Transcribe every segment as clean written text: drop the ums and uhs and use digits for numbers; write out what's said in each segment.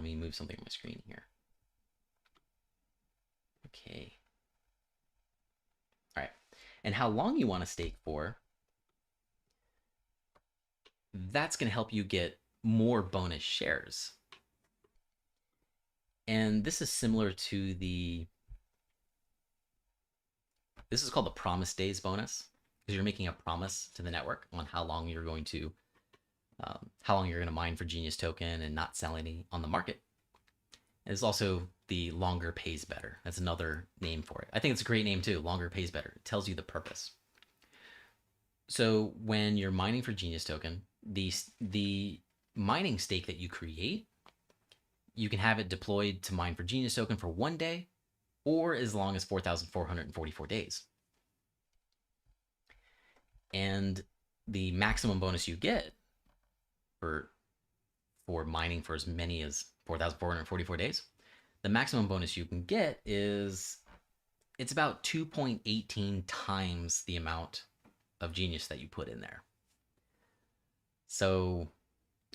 Let me move something on my screen here. Okay. All right. And how long you want to stake for, that's going to help you get more bonus shares. And this is similar to this is called the promise days bonus, because you're making a promise to the network on how long you're going to mine for Genius token and not sell any on the market. And there's also the longer pays better. That's another name for it. I think it's a great name too. Longer pays better. It tells you the purpose. So when you're mining for Genius token, the mining stake that you create, you can have it deployed to mine for Genius token for 1 day or as long as 4,444 days. And the maximum bonus you get for mining for as many as 4,444 days, the maximum bonus you can get is, it's about 2.18 times the amount of Genius that you put in there. So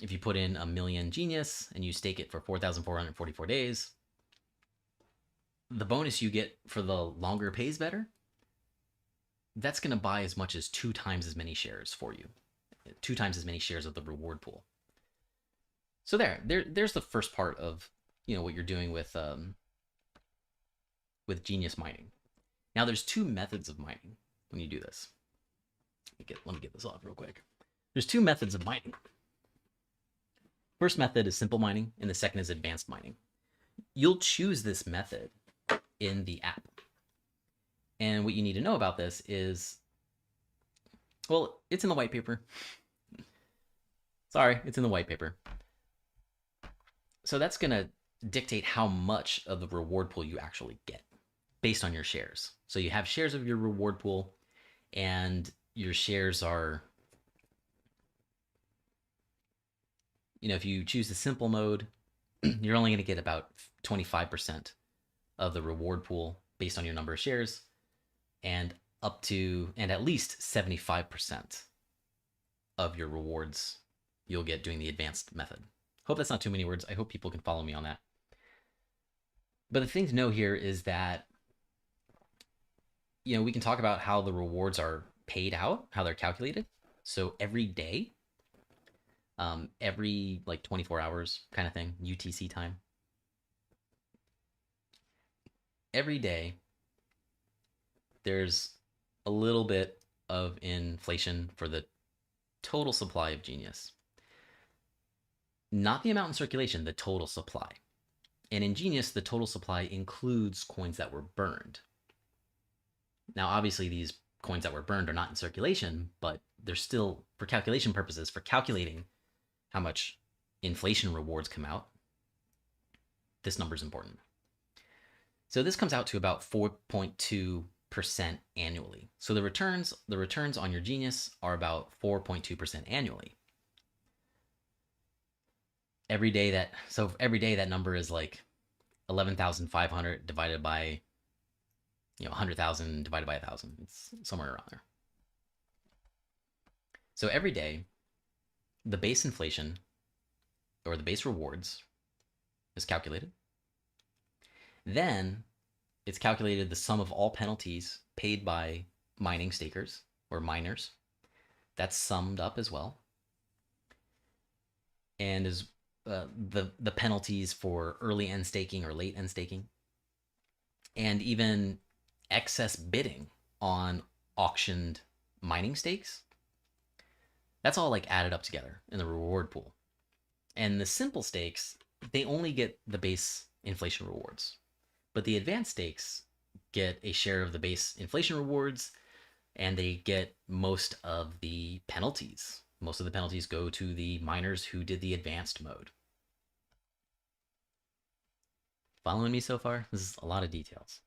if you put in 1 million Genius and you stake it for 4,444 days, the bonus you get for the longer pays better, that's going to buy as much as 2 times as many shares for you, 2 times as many shares of the reward pool. So there's the first part of, what you're doing with Genius mining. Now there's 2 methods of mining when you do this. Let me get this off real quick. There's 2 methods of mining. First method is simple mining, and the second is advanced mining. You'll choose this method in the app. And what you need to know about this is, well, it's in the white paper. Sorry, it's in the white paper. So that's going to dictate how much of the reward pool you actually get based on your shares. So you have shares of your reward pool, and your shares are, if you choose the simple mode, you're only going to get about 25% of the reward pool based on your number of shares, and at least 75% of your rewards you'll get doing the advanced method. Hope that's not too many words. I hope people can follow me on that. But the thing to know here is that, we can talk about how the rewards are paid out, how they're calculated. So every day, every 24 hours kind of thing, UTC time, every day, there's a little bit of inflation for the total supply of Genius. Not the amount in circulation, the total supply. And in Genius, the total supply includes coins that were burned. Now, obviously, these coins that were burned are not in circulation, but they're still, for calculation purposes, for calculating how much inflation rewards come out, this number is important. So this comes out to about 4.2% annually. So the returns on your Genius are about 4.2% annually. Every day that number is like 11,500 divided by 100,000 divided by 1,000. It's somewhere around there. So every day, the base inflation or the base rewards is calculated. Then it's calculated the sum of all penalties paid by mining stakers or miners. That's summed up as well. And is the penalties for early end staking or late end staking, and even excess bidding on auctioned mining stakes. That's all added up together in the reward pool. And the simple stakes, they only get the base inflation rewards, but the advanced stakes get a share of the base inflation rewards, and they get most of the penalties. Most of the penalties go to the miners who did the advanced mode. Following me so far? This is a lot of details.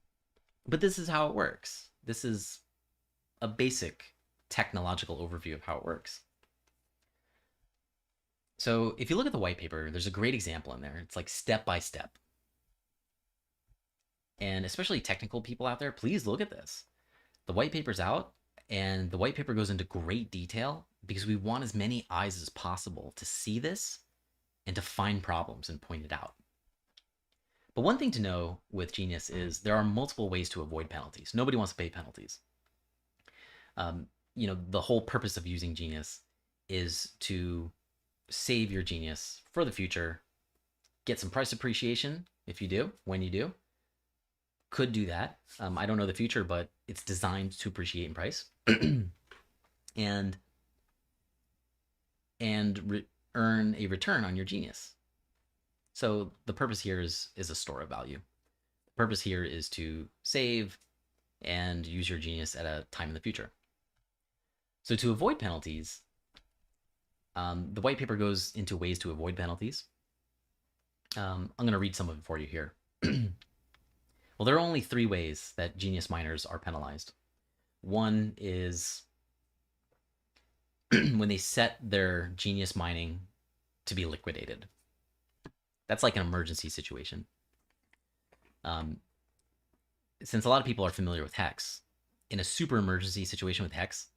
But this is how it works. This is a basic technological overview of how it works. So if you look at the white paper, there's a great example in there. It's step by step. And especially technical people out there, please look at this. The white paper's out, and the white paper goes into great detail because we want as many eyes as possible to see this and to find problems and point it out. But one thing to know with Genius is there are multiple ways to avoid penalties. Nobody wants to pay penalties. The whole purpose of using Genius is to save your Genius for the future, get some price appreciation if you do, when you do. Could do that. I don't know the future, but it's designed to appreciate in price. and earn a return on your Genius. So the purpose here is a store of value. The purpose here is to save and use your Genius at a time in the future. So to avoid penalties, the white paper goes into ways to avoid penalties. I'm going to read some of it for you here. Well, there are only 3 ways that Genius miners are penalized. One is when they set their Genius mining to be liquidated. That's like an emergency situation. Since a lot of people are familiar with Hex, in a super emergency situation with Hex,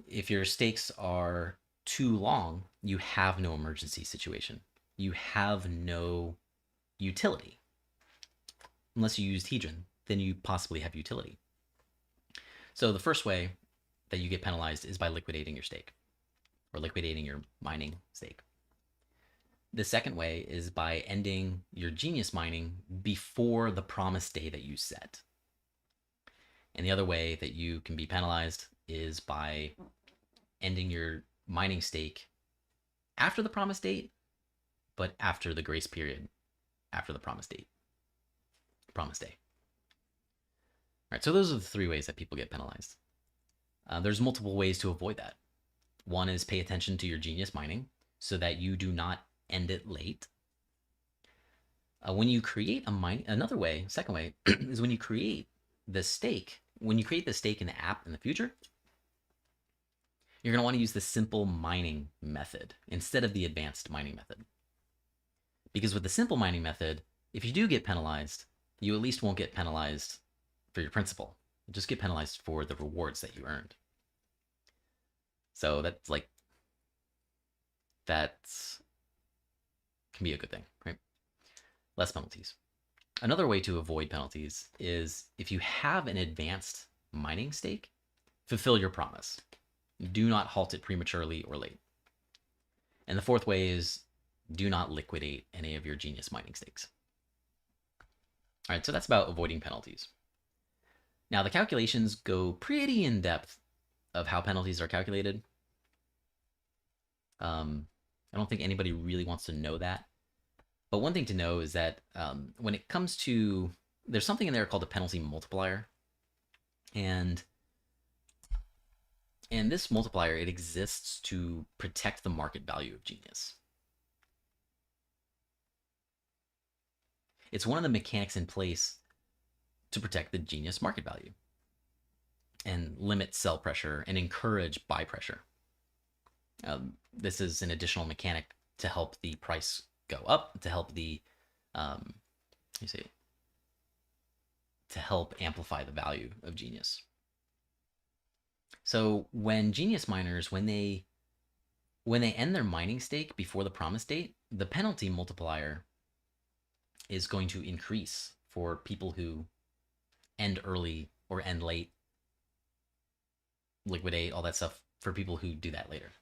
if your stakes are too long, you have no emergency situation. You have no utility. Unless you use Hedron, then you possibly have utility. So the first way that you get penalized is by liquidating your stake or liquidating your mining stake. The second way is by ending your Genius mining before the promised day that you set. And the other way that you can be penalized is by ending your mining stake after the promised date, but after the grace period after the promised date. Promised day. All right, so those are the 3 ways that people get penalized. There's multiple ways to avoid that. One is pay attention to your Genius mining so that you do not end it late. When you create a mine, another way, second way, is when you create the stake. When you create the stake in the app in the future, you're going to want to use the simple mining method instead of the advanced mining method. Because with the simple mining method, if you do get penalized, you at least won't get penalized for your principal. You'll just get penalized for the rewards that you earned. So that can be a good thing, right? Less penalties. Another way to avoid penalties is if you have an advanced mining stake, fulfill your promise. Do not halt it prematurely or late. And the fourth way is do not liquidate any of your Genius mining stakes. All right, so that's about avoiding penalties. Now the calculations go pretty in depth of how penalties are calculated. I don't think anybody really wants to know that. But one thing to know is that when it comes to, there's something in there called a penalty multiplier. And this multiplier, it exists to protect the market value of Genius. It's one of the mechanics in place to protect the Genius market value and limit sell pressure and encourage buy pressure. This is an additional mechanic to help the price go up, to help the, to help amplify the value of Genius. So when Genius miners, when they end their mining stake before the promise date, the penalty multiplier is going to increase for people who end early or end late, liquidate, all that stuff, for people who do that later.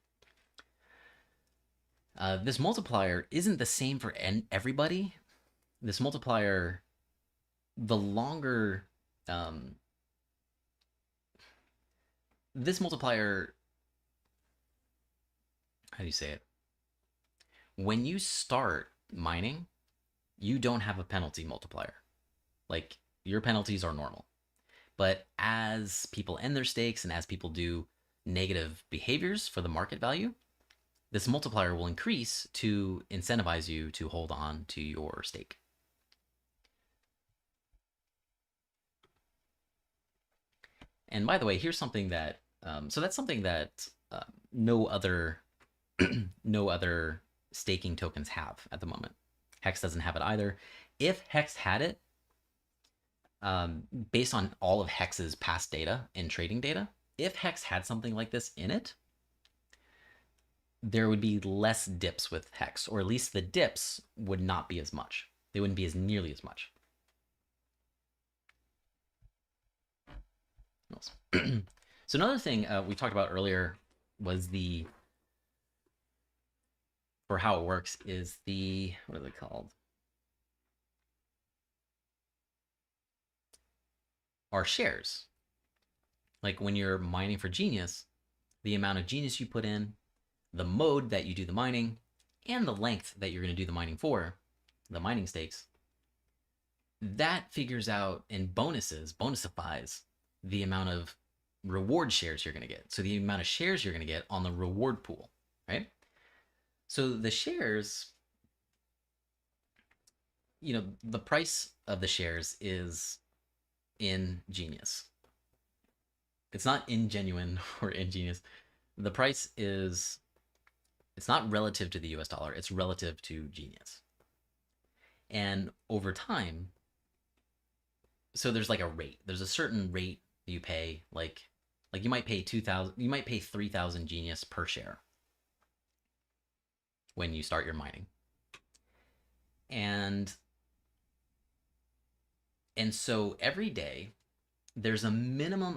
This multiplier isn't the same for everybody. This multiplier, the longer, this multiplier, how do you say it? When you start mining, you don't have a penalty multiplier. Like, your penalties are normal. But as people end their stakes and as people do negative behaviors for the market value, this multiplier will increase to incentivize you to hold on to your stake. And by the way, here's something that, so that's something that no other staking tokens have at the moment. Hex doesn't have it either. If Hex had it, based on all of Hex's past data and trading data, if Hex had something like this in it, there would be less dips with Hex, or at least the dips would not be as much. They wouldn't be as nearly as much. So another thing we talked about earlier was for how it works is what are they called? Our shares. Like when you're mining for Genius, the amount of Genius you put in, the mode that you do the mining, and the length that you're going to do the mining for, the mining stakes, that figures out and bonusifies the amount of reward shares you're going to get. So the amount of shares you're going to get on the reward pool, right? So the shares, the price of the shares is in Genius. It's not in Genuine or in Genius. The price is, it's not relative to the US dollar, it's relative to Genius. And over time, so there's like a rate. There's a certain rate you pay, like you might pay 3,000 Genius per share when you start your mining. And so every day there's a minimum